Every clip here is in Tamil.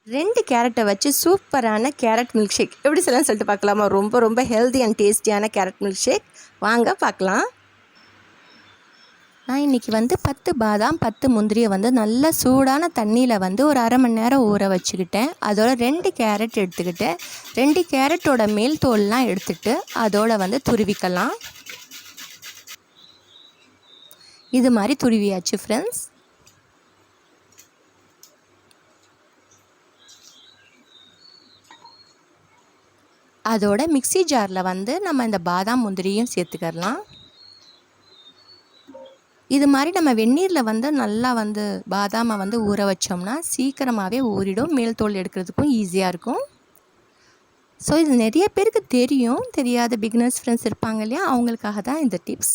2 கேரட்டை வச்சு சூப்பரான கேரட் மில்க் ஷேக் எப்படி சொல்லலாம்னு சொல்லிட்டு பார்க்கலாமா? ரொம்ப ரொம்ப ஹெல்தி அண்ட் டேஸ்டியான கேரட் மில்க் ஷேக் வாங்க பார்க்கலாம். நான் இன்றைக்கி 10 பாதாம் 10 முந்திரியை நல்லா சூடான தண்ணியில் ஒரு அரை மணி நேரம் ஊற வச்சுக்கிட்டேன். அதோட 2 கேரட் எடுத்துக்கிட்டேன். 2 கேரட்டோட மேல் தோல்லாம் எடுத்துகிட்டு அதோட துருவிக்கலாம். இது மாதிரி துருவியாச்சு ஃப்ரெண்ட்ஸ். அதோட மிக்ஸி ஜாரில் நம்ம இந்த பாதாம் முந்திரியும் சேர்த்துக்கலாம். இது மாதிரி நம்ம வெந்நீரில் நல்லா பாதாமை ஊற வச்சோம்னா சீக்கிரமாகவே ஊறிடும். மேல் தோல் எடுக்கிறதுக்கும் ஈஸியாக இருக்கும். ஸோ இது நிறைய பேருக்கு தெரியும், தெரியாத பிகினர்ஸ் ஃப்ரெண்ட்ஸ் இருப்பாங்க இல்லையா, அவங்களுக்காக தான் இந்த டிப்ஸ்.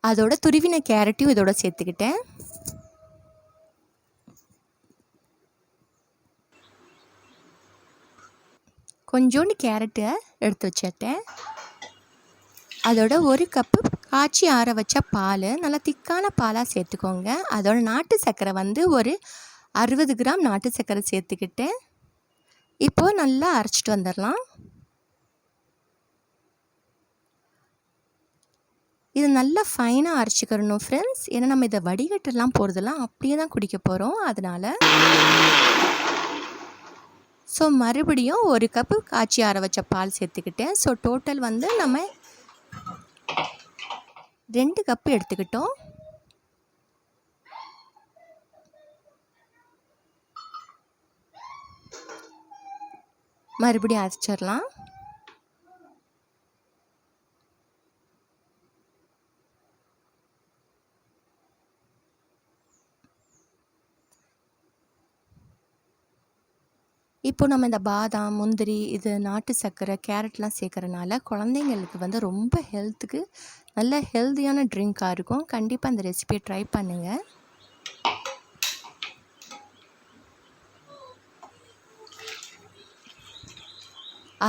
அதோட துருவின கேரட்டையும் இதோட சேர்த்துக்கிட்டேன். கொஞ்சோண்டு கேரட்டை எடுத்து வச்சிட்டேன். அதோட 1 கப்பு காய்ச்சி ஆற வச்ச பால், நல்லா திக்கான பாலாக சேர்த்துக்கோங்க. அதோட நாட்டு சர்க்கரை ஒரு 60 கிராம் நாட்டு சர்க்கரை சேர்த்துக்கிட்டேன். இப்போது நல்லா அரைச்சிட்டு வந்துடலாம். இது நல்லா ஃபைனாக அரைச்சிக்கிறணும் ஃப்ரெண்ட்ஸ். ஏன்னா நம்ம இதை வடிகட்டெல்லாம் போகிறதெல்லாம் அப்படியே தான் குடிக்க போகிறோம். அதனால் ஸோ மறுபடியும் 1 கப்பு காய்ச்சி ஆற வச்ச பால் சேர்த்துக்கிட்டேன். ஸோ டோட்டல் நம்ம 2 கப்பு எடுத்துக்கிட்டோம். மறுபடியும் அரைச்சிடலாம். இப்போ நம்ம இந்த பாதாம் முந்திரி இது நாட்டு சர்க்கரை கேரட்லாம் சேர்க்குறனால குழந்தைங்களுக்கு ரொம்ப ஹெல்த்துக்கு நல்ல ஹெல்த்தியான ட்ரிங்காக இருக்கும். கண்டிப்பாக இந்த ரெசிபியை ட்ரை பண்ணுங்கள்.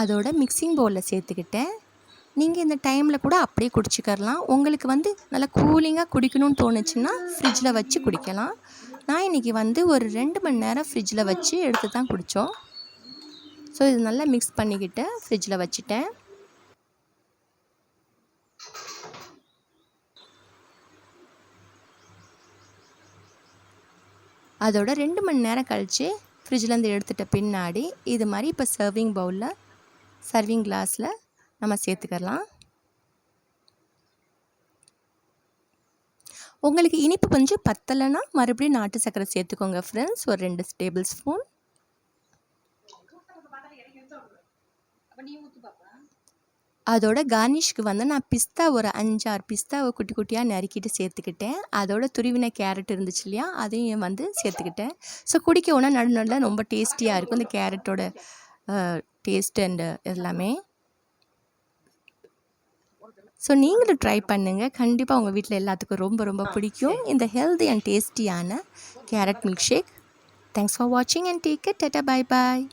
அதோட மிக்சிங் பவுலில் சேர்த்துக்கிட்டேன். நீங்கள் இந்த டைமில் கூட அப்படியே குடிச்சிக்கலாம். உங்களுக்கு நல்லா கூலிங்காக குடிக்கணும்னு தோணுச்சுன்னா ஃப்ரிட்ஜில் வச்சு குடிக்கலாம். நான் இன்றைக்கி ஒரு 2 மணி நேரம் ஃப்ரிட்ஜில் வச்சு எடுத்து தான் குடித்தோம். ஸோ இது நல்லா மிக்ஸ் பண்ணிக்கிட்டு ஃப்ரிட்ஜில் வச்சுட்டேன். அதோட 2 மணி நேரம் கழித்து ஃப்ரிட்ஜிலேருந்து எடுத்துகிட்ட பின்னாடி இது மாதிரி இப்போ சர்விங் பவுலில் சர்விங் கிளாஸில் நம்ம சேர்த்துக்கலாம். உங்களுக்கு இனிப்பு கொஞ்சம் பத்தலைன்னா மறுபடியும் நாட்டு சர்க்கரை சேர்த்துக்கோங்க ஃப்ரெண்ட்ஸ். ஒரு 2 டேபிள் ஸ்பூன். அதோட கார்னிஷ்க்கு நான் பிஸ்தா ஒரு 5-6 பிஸ்தாவை குட்டி குட்டியாக நறுக்கிட்டு சேர்த்துக்கிட்டேன். அதோட துருவின கேரட் இருந்துச்சு இல்லையா, அதையும் சேர்த்துக்கிட்டேன். ஸோ குடிக்க உடனே நடுநடுல ரொம்ப டேஸ்டியாக இருக்கும் இந்த கேரட்டோட டேஸ்ட் அண்டு எல்லாமே. ஸோ நீங்களும் ட்ரை பண்ணுங்கள். கண்டிப்பாக உங்கள் வீட்டில் எல்லாத்துக்கும் ரொம்ப ரொம்ப பிடிக்கும் இந்த ஹெல்தி அண்ட் டேஸ்டியான carrot milkshake. Thanks for வாட்சிங் and take care. Tata, bye bye.